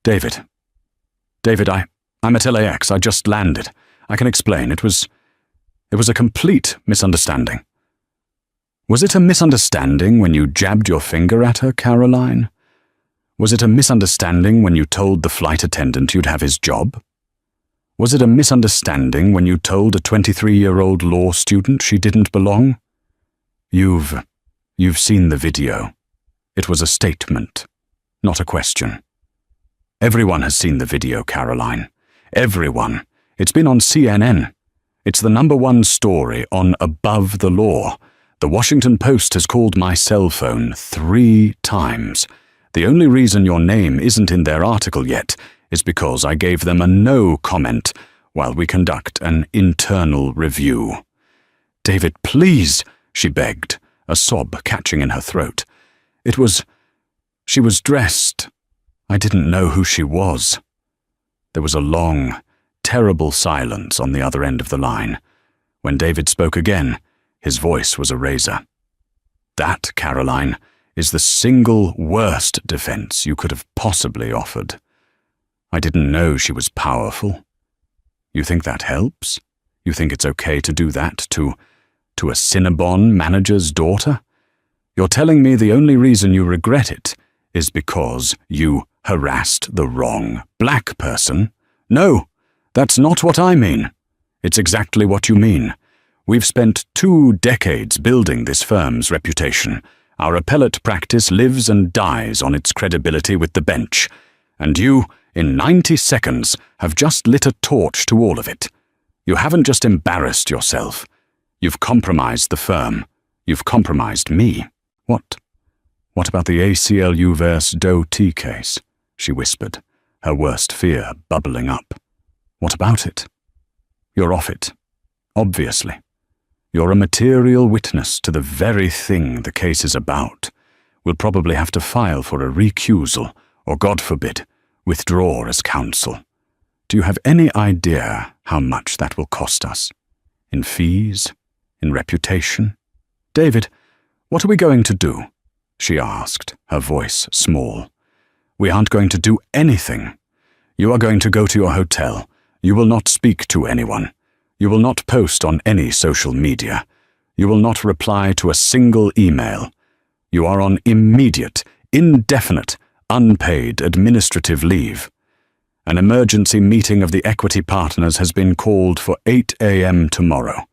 "David, David, I'm at LAX. I just landed. I can explain. It was a complete misunderstanding. Was it a misunderstanding when you jabbed your finger at her, Caroline? Was it a misunderstanding when you told the flight attendant you'd have his job? Was it a misunderstanding when you told a 23-year-old law student she didn't belong? You've seen the video. It was a statement, not a question. Everyone has seen the video, Caroline. Everyone. It's been on CNN. It's the #1 story on Above the Law. The Washington Post has called my cell phone 3 times. The only reason your name isn't in their article yet is because I gave them a no comment while we conduct an internal review. David, please, she begged, a sob catching in her throat. She was dressed. I didn't know who she was. There was a long, terrible silence on the other end of the line. When David spoke again, his voice was a razor. That, Caroline, is the single worst defense you could have possibly offered. I didn't know she was powerful. You think that helps? You think it's okay to do that to a Cinnabon manager's daughter? You're telling me the only reason you regret it is because you harassed the wrong black person? No, that's not what I mean. It's exactly what you mean. We've spent 2 decades building this firm's reputation. Our appellate practice lives and dies on its credibility with the bench. And you, in 90 seconds, have just lit a torch to all of it. You haven't just embarrassed yourself. You've compromised the firm. You've compromised me. What about the ACLU vs. Doe T case? She whispered, her worst fear bubbling up. What about it? You're off it. Obviously. You're a material witness to the very thing the case is about. We'll probably have to file for a recusal, or God forbid, withdraw as counsel. Do you have any idea how much that will cost us? In fees? In reputation? David, what are we going to do? She asked, her voice small. We aren't going to do anything. You are going to go to your hotel. You will not speak to anyone. You will not post on any social media. You will not reply to a single email. You are on immediate, indefinite, unpaid administrative leave. An emergency meeting of the equity partners has been called for 8 a.m. tomorrow.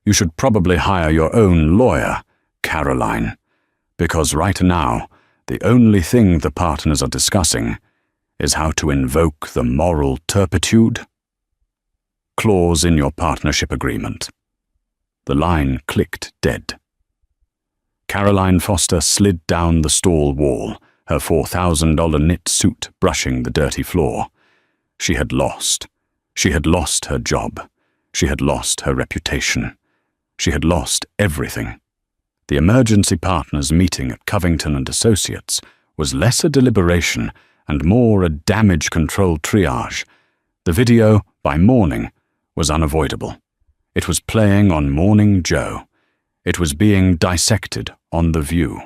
You should probably hire your own lawyer, Caroline, because right now, the only thing the partners are discussing is how to invoke the moral turpitude clause in your partnership agreement. The line clicked dead. Caroline Foster slid down the stall wall, her $4,000 knit suit brushing the dirty floor. She had lost. She had lost her job. She had lost her reputation. She had lost everything. The emergency partners meeting at Covington & Associates was less a deliberation and more a damage control triage. The video, by morning, was unavoidable. It was playing on Morning Joe. It was being dissected on The View.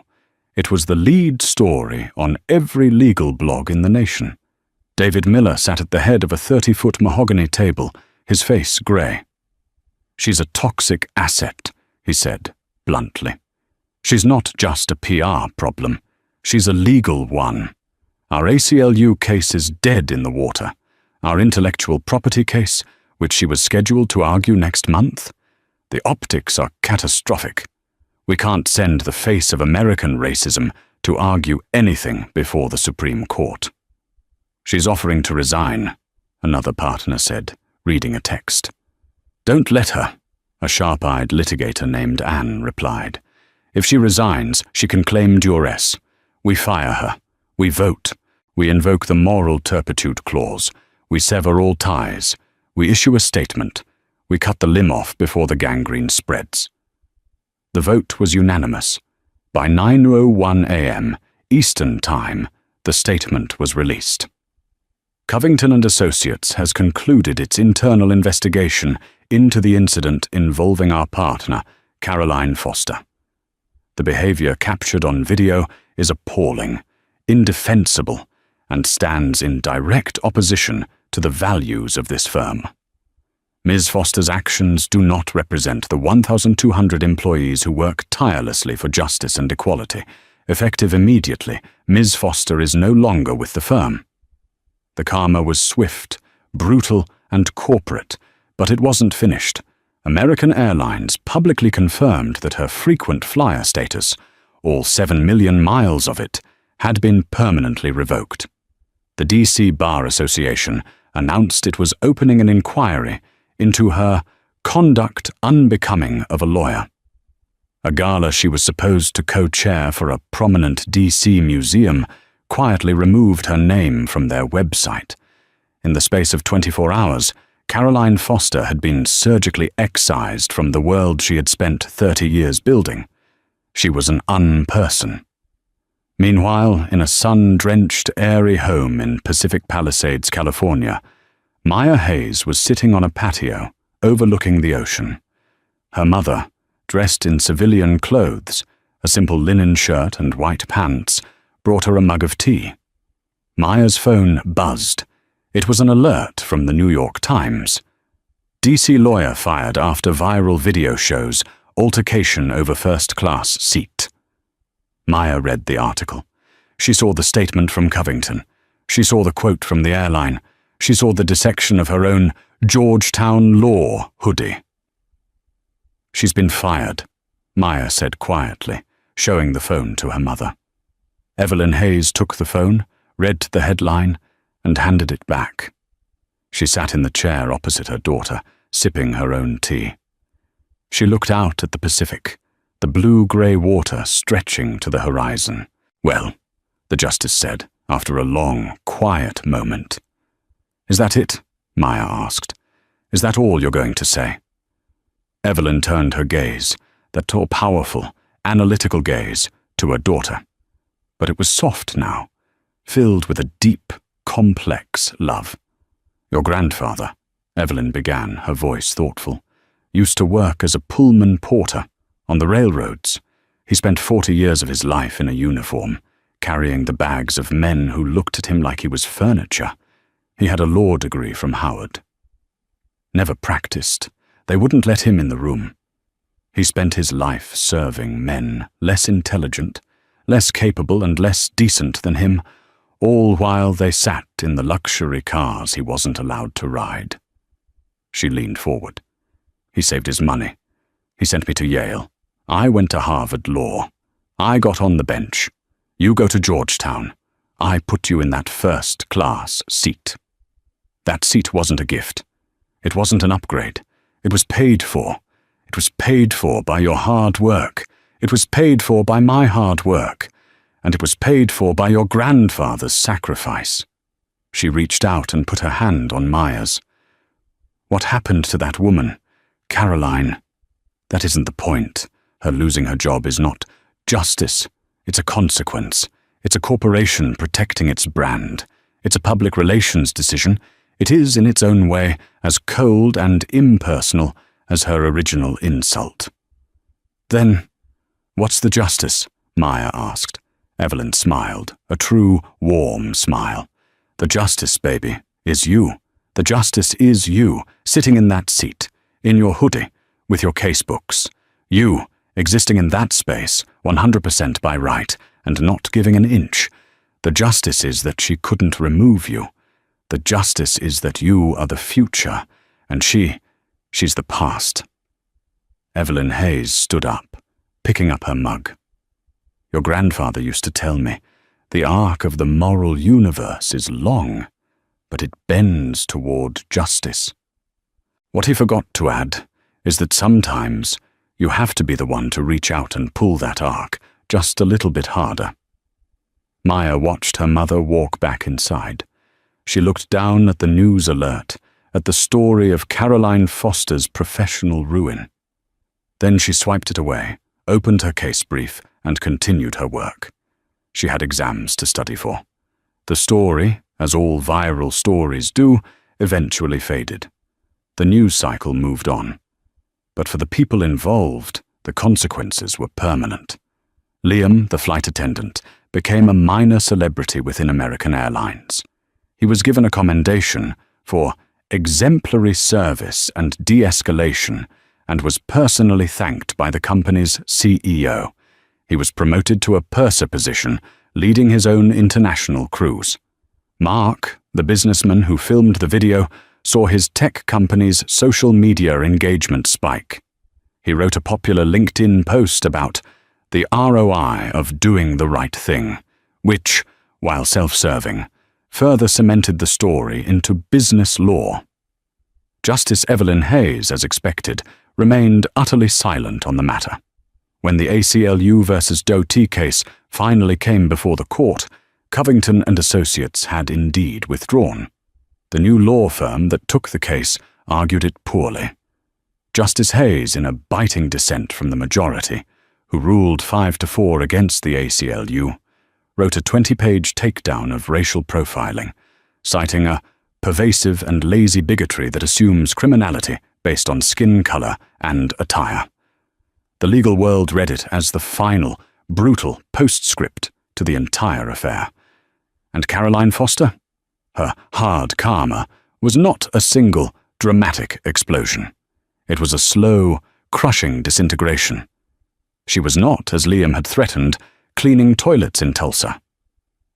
It was the lead story on every legal blog in the nation. David Miller sat at the head of a 30-foot mahogany table, his face grey. She's a toxic asset, he said, bluntly. She's not just a PR problem. She's a legal one. Our ACLU case is dead in the water. Our intellectual property case, which she was scheduled to argue next month, the optics are catastrophic. We can't send the face of American racism to argue anything before the Supreme Court. She's offering to resign, another partner said, reading a text. Don't let her, a sharp-eyed litigator named Anne replied. If she resigns, she can claim duress. We fire her. We vote. We invoke the moral turpitude clause. We sever all ties. We issue a statement. We cut the limb off before the gangrene spreads. The vote was unanimous. By 9:01 a.m. Eastern Time, the statement was released. Covington & Associates has concluded its internal investigation into the incident involving our partner, Caroline Foster. The behavior captured on video is appalling, indefensible, and stands in direct opposition to the values of this firm. Ms. Foster's actions do not represent the 1,200 employees who work tirelessly for justice and equality. Effective immediately, Ms. Foster is no longer with the firm. The karma was swift, brutal, and corporate, but it wasn't finished. American Airlines publicly confirmed that her frequent flyer status, all 7 million miles of it, had been permanently revoked. The D.C. Bar Association announced it was opening an inquiry into her conduct unbecoming of a lawyer. A gala she was supposed to co-chair for a prominent D.C. museum quietly removed her name from their website. In the space of 24 hours, Caroline Foster had been surgically excised from the world she had spent 30 years building. She was an unperson. Meanwhile, in a sun-drenched, airy home in Pacific Palisades, California, Maya Hayes was sitting on a patio overlooking the ocean. Her mother, dressed in civilian clothes, a simple linen shirt and white pants, brought her a mug of tea. Maya's phone buzzed. It was an alert from the New York Times. DC lawyer fired after viral video shows altercation over first-class seat. Maya read the article. She saw the statement from Covington. She saw the quote from the airline. She saw the dissection of her own Georgetown Law hoodie. "She's been fired," Maya said quietly, showing the phone to her mother. Evelyn Hayes took the phone, read the headline, and handed it back. She sat in the chair opposite her daughter, sipping her own tea. She looked out at the Pacific, the blue-grey water stretching to the horizon. "Well," the justice said, after a long, quiet moment. "Is that it?" Maya asked. "Is that all you're going to say?" Evelyn turned her gaze, that all-powerful, analytical gaze, to her daughter. But it was soft now, filled with a deep, complex love. "Your grandfather," Evelyn began, her voice thoughtful, "used to work as a Pullman porter on the railroads. He spent 40 years of his life in a uniform, carrying the bags of men who looked at him like he was furniture. He had a law degree from Howard. Never practiced. They wouldn't let him in the room. He spent his life serving men less intelligent, less capable and less decent than him, all while they sat in the luxury cars he wasn't allowed to ride." She leaned forward. "He saved his money. He sent me to Yale. I went to Harvard Law. I got on the bench. You go to Georgetown. I put you in that first-class seat. That seat wasn't a gift. It wasn't an upgrade. It was paid for. It was paid for by your hard work. It was paid for by my hard work. And it was paid for by your grandfather's sacrifice." She reached out and put her hand on Maya's. "What happened to that woman, Caroline? That isn't the point. Her losing her job is not justice. It's a consequence. It's a corporation protecting its brand. It's a public relations decision. It is, in its own way, as cold and impersonal as her original insult." "Then, what's the justice?" Maya asked. Evelyn smiled, a true, warm smile. "The justice, baby, is you. The justice is you, sitting in that seat, in your hoodie, with your casebooks. You, existing in that space, 100% by right, and not giving an inch. The justice is that she couldn't remove you. The justice is that you are the future, and she's the past." Evelyn Hayes stood up, picking up her mug. "Your grandfather used to tell me, the arc of the moral universe is long, but it bends toward justice. What he forgot to add is that sometimes you have to be the one to reach out and pull that arc just a little bit harder." Maya watched her mother walk back inside. She looked down at the news alert, at the story of Caroline Foster's professional ruin. Then she swiped it away, opened her case brief, and continued her work. She had exams to study for. The story, as all viral stories do, eventually faded. The news cycle moved on. But for the people involved, the consequences were permanent. Liam, the flight attendant, became a minor celebrity within American Airlines. He was given a commendation for exemplary service and de-escalation and was personally thanked by the company's CEO. He was promoted to a purser position, leading his own international cruise. Mark, the businessman who filmed the video, saw his tech company's social media engagement spike. He wrote a popular LinkedIn post about the ROI of doing the right thing, which, while self-serving, further cemented the story into business law. Justice Evelyn Hayes, as expected, remained utterly silent on the matter. When the ACLU versus Doe T case finally came before the court, Covington and Associates had indeed withdrawn. The new law firm that took the case argued it poorly. Justice Hayes, in a biting dissent from the majority, who ruled 5-4 against the ACLU, wrote a 20-page takedown of racial profiling, citing a pervasive and lazy bigotry that assumes criminality based on skin color and attire. The legal world read it as the final, brutal postscript to the entire affair. And Caroline Foster? Her hard karma was not a single, dramatic explosion. It was a slow, crushing disintegration. She was not, as Liam had threatened, cleaning toilets in Tulsa.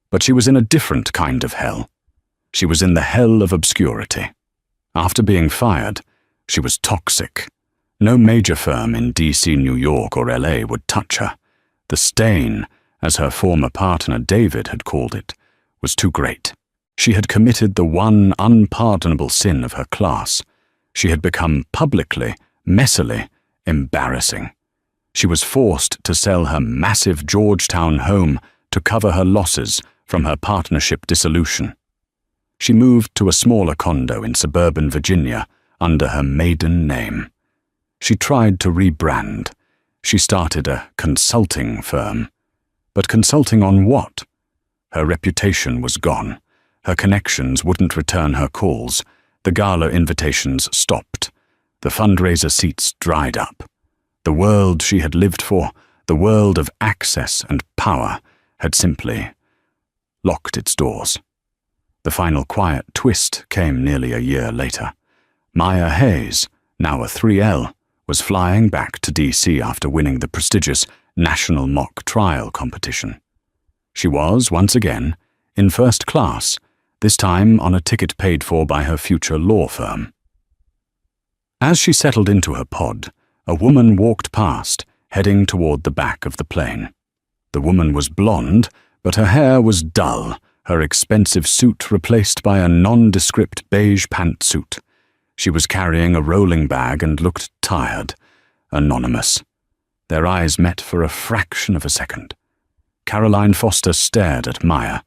But she was in a different kind of hell. She was in the hell of obscurity. After being fired, she was toxic. No major firm in DC, New York, or LA would touch her. The stain, as her former partner David had called it, was too great. She had committed the one unpardonable sin of her class. She had become publicly, messily, embarrassing. She was forced to sell her massive Georgetown home to cover her losses from her partnership dissolution. She moved to a smaller condo in suburban Virginia under her maiden name. She tried to rebrand. She started a consulting firm. But consulting on what? Her reputation was gone. Her connections wouldn't return her calls. The gala invitations stopped. The fundraiser seats dried up. The world she had lived for, the world of access and power, had simply locked its doors. The final quiet twist came nearly a year later. Maya Hayes, now a 3L, was flying back to DC after winning the prestigious National Mock Trial competition. She was, once again, in first class, this time on a ticket paid for by her future law firm. As she settled into her pod, a woman walked past, heading toward the back of the plane. The woman was blonde, but her hair was dull, her expensive suit replaced by a nondescript beige pantsuit. She was carrying a rolling bag and looked tired, anonymous. Their eyes met for a fraction of a second. Caroline Foster stared at Maya.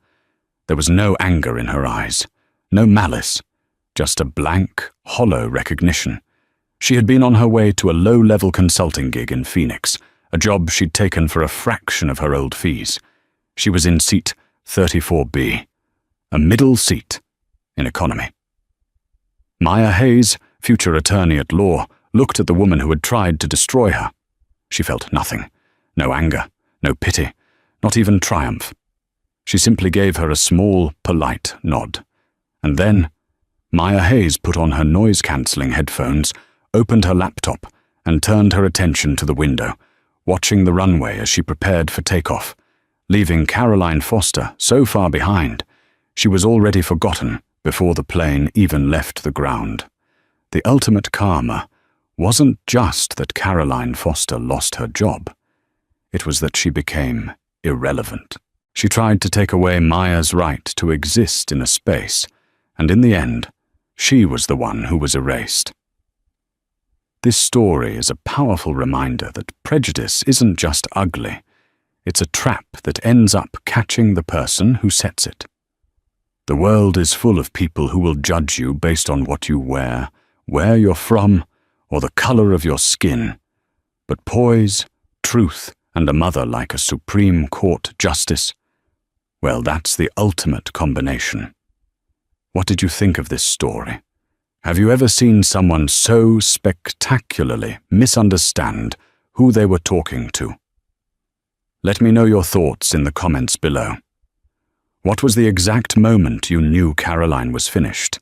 There was no anger in her eyes, no malice, just a blank, hollow recognition. She had been on her way to a low-level consulting gig in Phoenix, a job she'd taken for a fraction of her old fees. She was in seat 34B, a middle seat in economy. Maya Hayes, future attorney at law, looked at the woman who had tried to destroy her. She felt nothing, no anger, no pity, not even triumph. She simply gave her a small, polite nod. And then, Maya Hayes put on her noise-cancelling headphones, opened her laptop, and turned her attention to the window, watching the runway as she prepared for takeoff, leaving Caroline Foster so far behind, she was already forgotten before the plane even left the ground. The ultimate karma wasn't just that Caroline Foster lost her job. It was that she became irrelevant. She tried to take away Maya's right to exist in a space, and in the end, she was the one who was erased. This story is a powerful reminder that prejudice isn't just ugly. It's a trap that ends up catching the person who sets it. The world is full of people who will judge you based on what you wear, where you're from, or the color of your skin. But poise, truth, and a mother like a Supreme Court justice, well, that's the ultimate combination. What did you think of this story? Have you ever seen someone so spectacularly misunderstand who they were talking to? Let me know your thoughts in the comments below. What was the exact moment you knew Caroline was finished?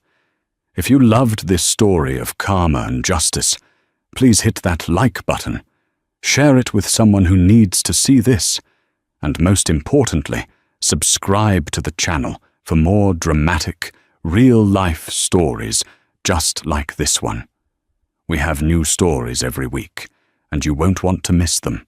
If you loved this story of karma and justice, please hit that like button. Share it with someone who needs to see this. And most importantly, subscribe to the channel for more dramatic, real-life stories just like this one. We have new stories every week, and you won't want to miss them.